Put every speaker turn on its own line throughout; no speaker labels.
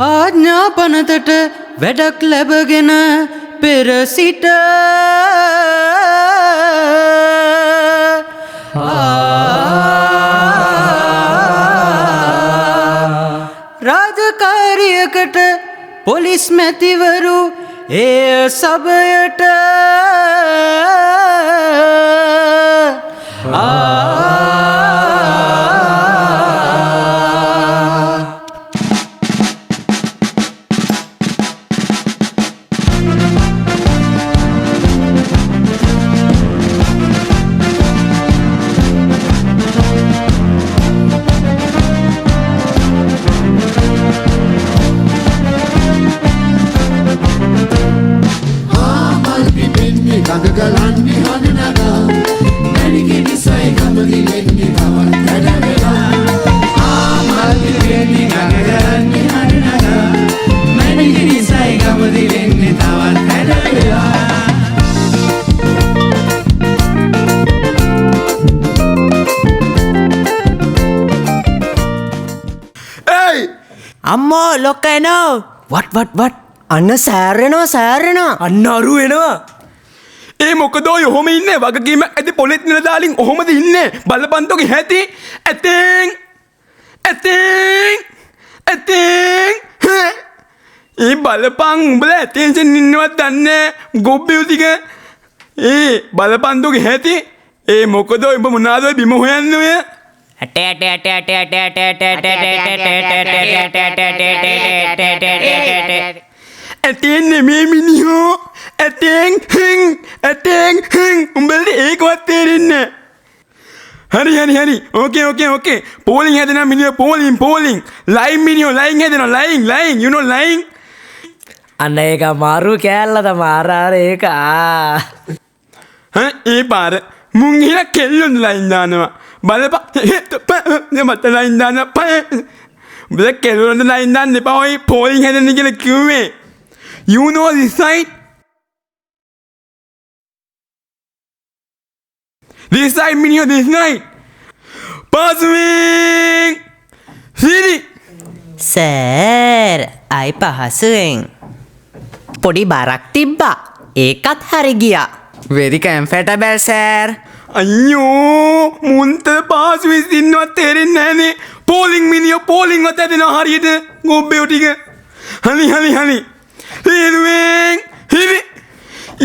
ආඥාපනතට වැඩක් ලැබගෙන පෙර සිට රාජකාරියකට පොලිස් මැතිවරු ඒ සභයට
අම්මෝ ලොක්ක එනවා.
වට
අන්න සෑරෙනවා.
අන්න අරු එනවා. ඒ මොකද ඔය ඔහොම ඉන්නේ? වගකීම ඇති පොලිස් නිලධාරීන් ඔහොමද ඉන්නේ? බලපන්තෝගේ හැටි. ඇතෙන් ඒ බලපන් උඹලා ඇටෙන්ෂන් ඉන්නවත් දන්නේ ගොබ්බියෝ ටික. ඒ බලපන්තෝගේ හැටි. ඒ මොකද ඔය උඹ මොනවාද ඔය බිම හොයන්නේ ඔය? ඇටෙන් නෙමේ මිනිහෝ. ඇටෙන් උඹලට ඒකවත් තේරෙන්නේ නැහැ. හරි ඕකේ පෝලිං හැදෙනවා මිනිහෝ. පෝලිං ලයින් මිනිහෝ ලයින් හැදෙනවා. Line you know line.
අන්න ඒක මාරු කෑල්ලද මාරාර ඒක
ඒ පාර මුං ගිහලා කෙල්ලොන් ලයින් දානවා. බලපන් මට ලයින් දානවා. උඹලා කෙල්ලොන් ලයින් දාන්න එපා. ඔය පෝලිං හැදෙන්න කියලා කිව්වේ. You know this side? This side මිනිහෝ this night. පාසුවෙන් සිරි.
සර් අයි පහසුවෙන් පොඩි බරක් තිබ්බා. ඒකත් හරි ගියා.
very comfortable sir.
අයියෝ මුන්ට පාසුවෙන් ඉන්නවත් තේරෙන්නේ නැහනේ. පෝලිං මිනිහෝ පෝලිං වත් ඇදෙනවා හරියට ගොබ්බේෝ ටික. හරි හිරුවෙන් හිරි.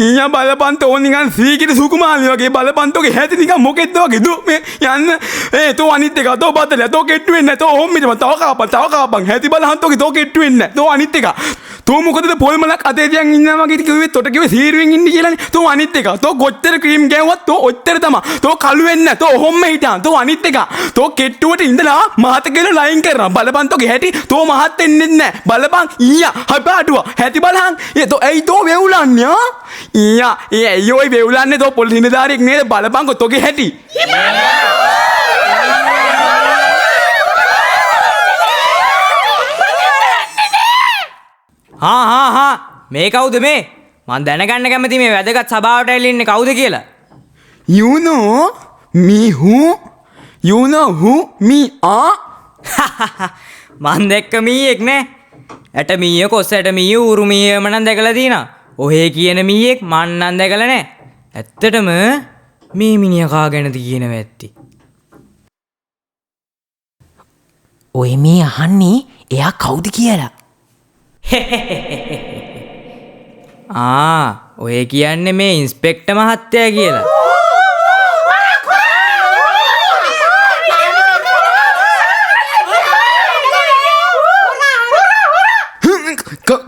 ඊයා බලපන්තෝ නිකන් සීකිට සුකුමාලි වගේ බලපන්තෝගේ හැටි නිකන් මොකෙද්ද වගේ දු මේ යන්න. ඒ තෝ අනිත් එක තෝ බතල තෝ කෙට්ටු වෙන්නේ තෝ ඔම්මිටම තව කාපන් හැටි බලහන්තෝගේ තෝ කෙට්ටු වෙන්නේ තෝ අනිත් එක තෝ මොකටද පොල්මලක් අතේ තියන් ඉන්නවා වගේ කිව්වේ තොට කිව්වේ සීරුවෙන් ඉන්නේ කියලානේ. තෝ අනිත් එක තෝ කොච්චර ක්‍රීම් ගෑවුවත් තෝ ඔච්චර තමයි. තෝ කළු වෙන්නේ තෝ ඔහොම හිටන්. තෝ අනිත් එක තෝ කෙට්ටුවට ඉඳලා මහත කියලා ලයින් කරනවා. බලපන්තෝගේ හැටි තෝ මහත් වෙන්නේ නැහැ. බලපන් ඊයා හපාටුවා හැටි බලහන්. ඒ තෝ ඇයි තෝ වෙවුලන්නේ ආ? ඊයා ඒ අයියෝයි වෙවුලන්නේ තෝ පොලිස් නිලධාරියෙක් නේද? බලපන්කො තෝගේ හැටි.
හා මේ කවුද මේ? මං දැනගන්න කැමති මේ වැදගත් සභාවට ඇවිල්ලා ඉන්නේ කවුද කියලා.
You know me who? You know who me are?
මං දැක්ක මීයෙක් නේ. ඇට මීය කොස් ඇට මීය ඌරු මීයම නම් දැකලා තියෙනවා. ඔහේ කියන මීයෙක් මං නම් දැකලා නැහැ. ඇත්තටම මේ මිනිහා කාගෙනද කියනවා ඇත්ති.
ඔය මේ අහන්නේ එයා කවුද කියලා.
ඔය කියන්නේ මේ ඉන්ස්පෙක්ටර් මහත්තයා කියලා.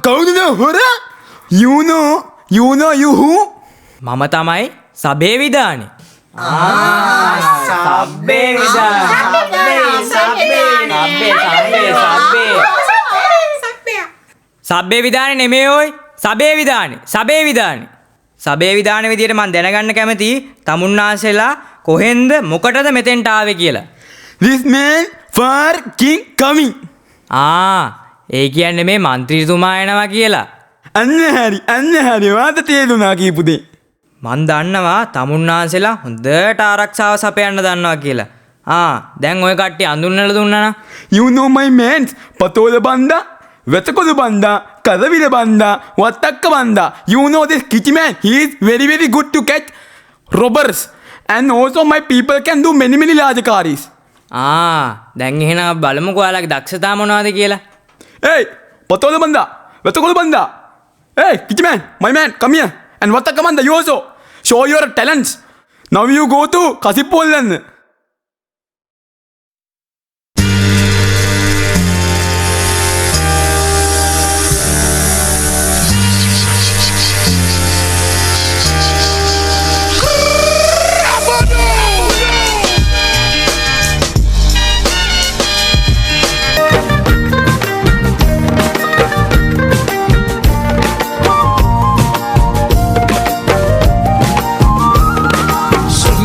කවුද හොරා? You know you who?
මම තමයි සබේ විදානේ. සබේ සබ්බේ විධානේ නෙමෙයි ඔයි. සබේ විධානේ විදියට මම දැනගන්න කැමති තමුන්නාන්සේලා කොහෙන්ද මොකටද මෙතෙන්ට ආවේ කියලා.
This man fucking coming.
ඒ කියන්නේ මේ മന്ത്രിතුමා එනවා කියලා.
අන්න හරි වාත තේරුණා කියපු දේ.
මන් දන්නවා තමුන්නාන්සේලා හොඳට ආරක්ෂාව සපයන්න දන්නවා කියලා. දැන් ඔය කට්ටිය අඳුන්නල දුන්නා නම්.
You know my mans. Patola Banda, Vetakola Banda, Kadavila Banda, Wataka Banda. You know this kitty man. He is very, very good to catch robbers. And also my people can do many, many large carries.
දැන් එහෙනම් බලමුකෝ ඔයාලගේ දක්ෂතා මොනවද කියලා.
Hey, Patola Banda, Vetakola Banda. Hey, kitty man, my man, come here. And Wataka Banda, you also. Show your talents. Now you go to Kasipolan.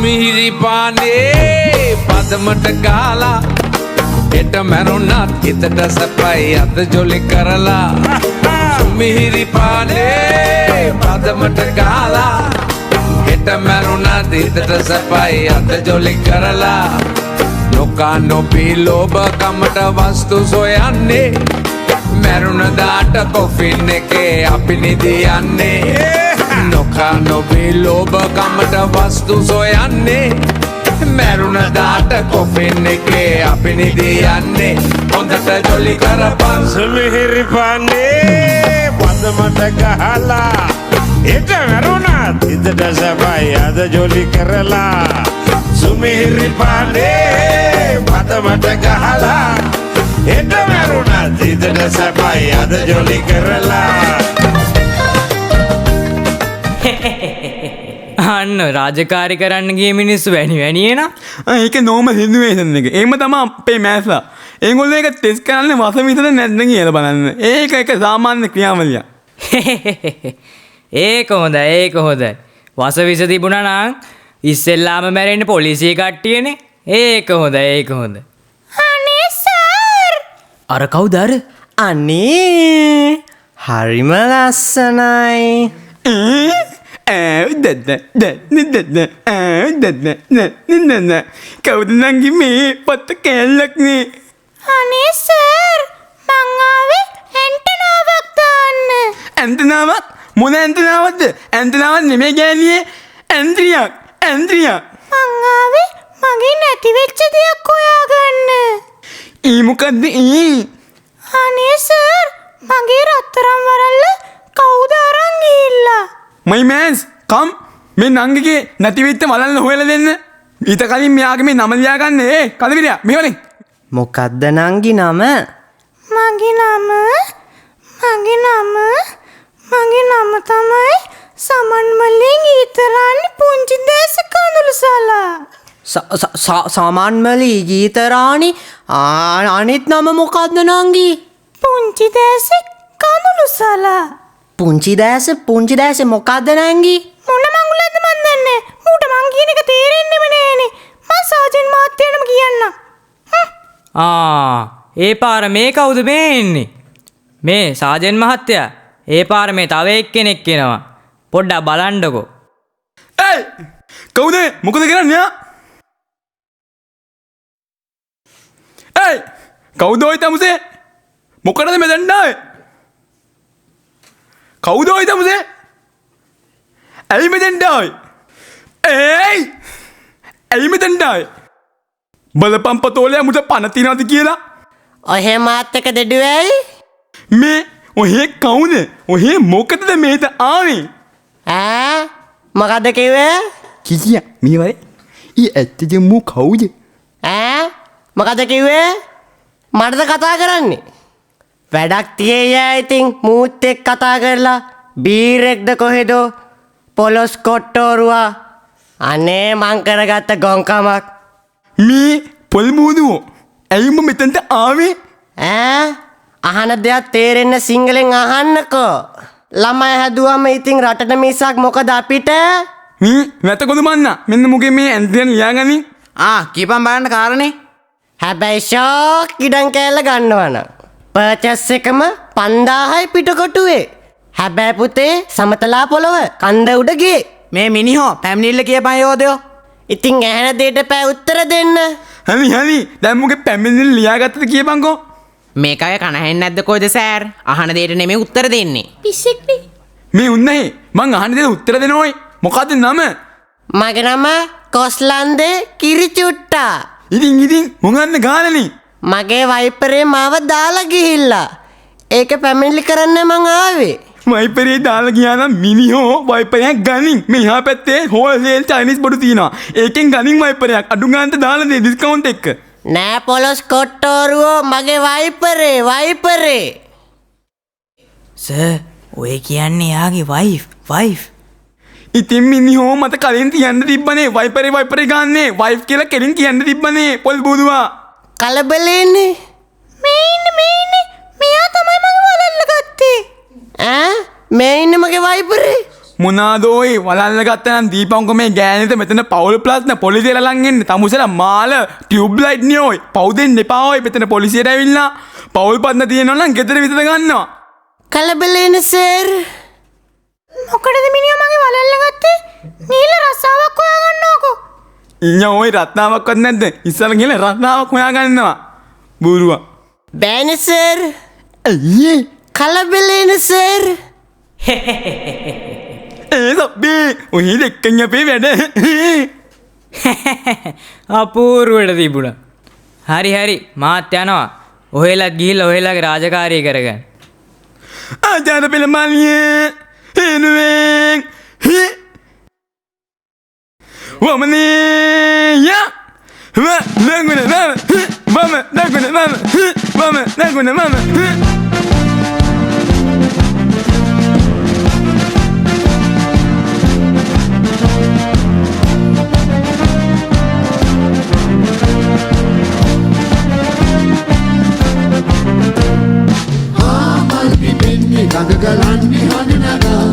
මිහිරි පානේ පදමට ගාලා එට මැරුණත් හිතට සැපයි අත ජොලි කරලා මිහිරි පානේ පදමට ගාලා එට මැරුණත් හිතට සැපයි අත ජොලි කරලා නොකා නොපී ලෝභකමට වස්තු සොයන්නේ මැරුණ දාට කොෆින් එකේ අපි නිදියන්නේ නොකා නොබී ලෝභකමට වස්තු සොයන්නේ මැරුණ දාට කොෆින් එකේ අපි නිදියන්නේ හොඳට ජොලි කරපන්
සුමිහිරි පානේ පදමට ගහලා එට මැරුණත් හිතට සැපයි අද ජොලි කරලා සුමිහිරි පානේ පදමට ගහලා එට මැරුණත් හිතට සැපයි අද ජොලි කරලා
අන්න රාජකාරි කරන්න ගිය මිනිස්සු වැනියේ නා.
ඒක නෝම සිදුවේෂන් එක. එහෙම තමයි අපේ මෑස්ලා. ඒගොල්ලෝ ඒක ටෙස්ට් කරන්නේ වස විතර නැද්ද කියලා බලන්න. ඒක සාමාන්‍ය ක්‍රියාවලියක්.
ඒක හොඳයි. වස විස තිබුණා නම් ඉස්සෙල්ලාම මැරෙන්න පොලිසිය කට්ටියනේ. ඒක හොඳයි.
අනේ සර්.
අර කවුද අර?
අනේ හරිම ලස්සනයි.
කවුද නංගි මේ පත්ත කෑල්ලක්නේ.
අනේ සර් මං ආවේ ඇන්ටනාවක් දාන්න.
ඇන්ටනාවක්? මොන ඇන්ටනාවක්ද? ඇන්ටනාවක් නෙමෙයි ගෑනියේ. ඇන්ද්‍රියක්.
මං ආවේ මගේ නැති වෙච්ච දෙයක් හොයාගන්න.
මොකද්ද ඒ?
අනේ සර් මගේ රත්තරන් වරල්ල කවුද අරන් ගිහිල්ලා?
My mans, come. මේ නංගිගේ නැති වෙච්ච වලල්ල හොයලා දෙන්න. ඊට කලින් මෙයාගේ මේ නම ලියාගන්න. කලවිරියා මෙහෙවනේ.
මොකද්ද නංගි නම? මගේ නම තමයි සමන්මලෙන් ඊතරානි පුංචි දේශ කඳුළුසලා. සමන්මලි ගීතරානි අනිත් නම මොකද්ද නංගි? පුංචි දේශ කඳුළුසලා. පුංචි දැස මොකක්ද නංගි? මොන මංගුලද මන් දන්නේ. ඌට මං කියන එක තේරෙන්නෙම නෑනේ. මං සාජන් මාත්‍යයටම කියන්නම්.
ඒ පාර මේ කවුද මේ එන්නේ? මේ සාජන් මහත්තයා. ඒ පාර මේ තව එක්කෙනෙක් එනවා. පොඩ්ඩක් බලන්නකෝ.
ඒයි! කවුද? මොකද කරන්නේ යා? ඒයි! කවුද ඔය තමුසේ? මොකටද මෙතන ආවේ? කවුද ඔය තමුසේ? ඇයි මෙතෙන්ට ආවේ? ඇයි මෙතෙන්ට ආවේ? බලපන් පතෝලයා මුට පණ තියනවද කියලා?
ඔහෙ මාත් එක දෙඩුවයි?
මේ ඔහෙ කවුද? ඔහෙ මොකටද මේට ආවේ?
මොකද්ද කිව්වේ?
කිසියා මේ වරේ ඊ ඇත්තටම මු කවුද?
මොකද්ද කිව්වේ? මටද කතා කරන්නේ? වැඩක් තියෙයි ඉතින් මූත් එක්ක කතා කරලා බීරෙක්ද කොහෙදෝ පොලොස් කොට්ටෝරුවා අනේ මං කරගත්ත ගොංකමක්
මේ පොල් මූදුවෝ ඇයිම මෙතනට ආවේ?
අහන දෙයක් තේරෙන්න සිංහලෙන් අහන්නකෝ. ළමයි හැදුවම ඉතින් රටට මිසක් මොකද අපිට?
වැතකොදු මන්නා මෙන්න මුගේ මේ ඇන්තියන් ලියාගනින්.
කියපන් බලන්න කාරණේ.
හැබැයි ෂෝක් ඉඩම් කෑල්ල ගන්නවනම් පර්චස් එකම 5000යි පිටකොටුවේ. හැබැයි පුතේ සමතලා පොළව කන්ද උඩ ගියේ.
මේ මිනිහෝ පැමිණිල්ල කියපන් යෝදයෝ.
ඉතින් ඇහෙන දෙයට පෑ උත්තර දෙන්න.
හනි දැම්මුගේ පැමිණිලි ලියාගත්තද කියපන්කෝ.
මේක අය කනහෙන් නැද්ද කොයිද සෑර්? අහන දෙයට නෙමෙයි උත්තර දෙන්නේ.
පිස්සෙක්නේ.
මේ උන්නේ මං අහන දේ උත්තර දෙනෝයි. මොකද්ද නම?
මගේ නම කොස්ලන්දේ කිරිචුට්ටා.
ඉතින් මොකක්ද ගානනේ?
මගේ වයිපරේ මාව දාලා ගිහිල්ලා. ඒක පැමිණිලි කරන්න මං ආවේ.
වයිපරේ දාලා ගියා නම් මිනිහෝ වයිපරයක් ගනින්. මෙහා පැත්තේ හෝල්සේල් චයිනීස් බඩු තියෙනවා. ඒකෙන් ගනින් වයිපරයක් අඩු ගානට දාලා දෙන්න ඩිස්කවුන්ට් එක.
නෑ පොලොස් කොට්ටෝරුවෝ මගේ වයිපරේ.
සර් ඔය කියන්නේ යාගේ වයිෆ්.
ඉතින් මිනිහෝ මට කලින් තියන්න තිබ්බනේ වයිපරේ ගන්නනේ. වයිෆ් කියලා කෙලින් කියන්න තිබ්බනේ පොල් බුදුවා.
කලබලෙන්නේ. මේ ඉන්නේ. මෙයා තමයි මගේ වලල්ල ගත්තේ. මේ ඉන්නේ මගේ වයිපරේ.
මොනාදෝයි වලල්ල ගත්තා නම් දීපංකො මේ ගෑනිට මෙතන පවුල් ප්ලස්න පොලිසියට ලං එන්න. තමුසලා මාල ටියුබ් ලයිට් නේ ඔය. පව් දෙන්න එපා ඔය. මෙතන පොලිසියට ඇවිල්ලා පවුල් පත්න තියෙනවා නම් ගෙදර විතර ගන්නවා.
කලබලෙන්නේ සර්. මොකටද මිනිහා මගේ වලල්ල ගත්තේ? නීල රස්සාවක් හොයාගන්නවකෝ.
ඉන්න ඔය රත්නාවක්වත් නැද්ද? ඉස්සර ගිහලා රත්නාවක් හොයාගන්නවා. බූරුවා.
බෑනේ සර්.
අයියේ
කලබලෙන්නේ සර්.
සබ්බේ ඔහි දෙක්කන් අපේ වැඩ.
අපූර්වට තිබුණා. හරි මාත් යනවා. ඔහෙලත් ගිහිල්ලා ඔහෙලාගේ රාජකාරිය කරගන්න.
ආජාන පෙළමාලියේ එනුවෙන් වමනේ යා නගුණ මම
ගගලන්නේ හඬනගා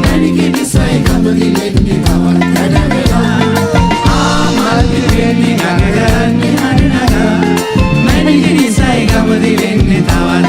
මැණිකේ දිසයි ගමගිලෙන්නේ තවත් වැඩවෙලා ආමල් පිරෙන්නේ ගගලන්නේ හඬනගා මැණිකේ දිසයි ගමගිලෙන්නේ තවත්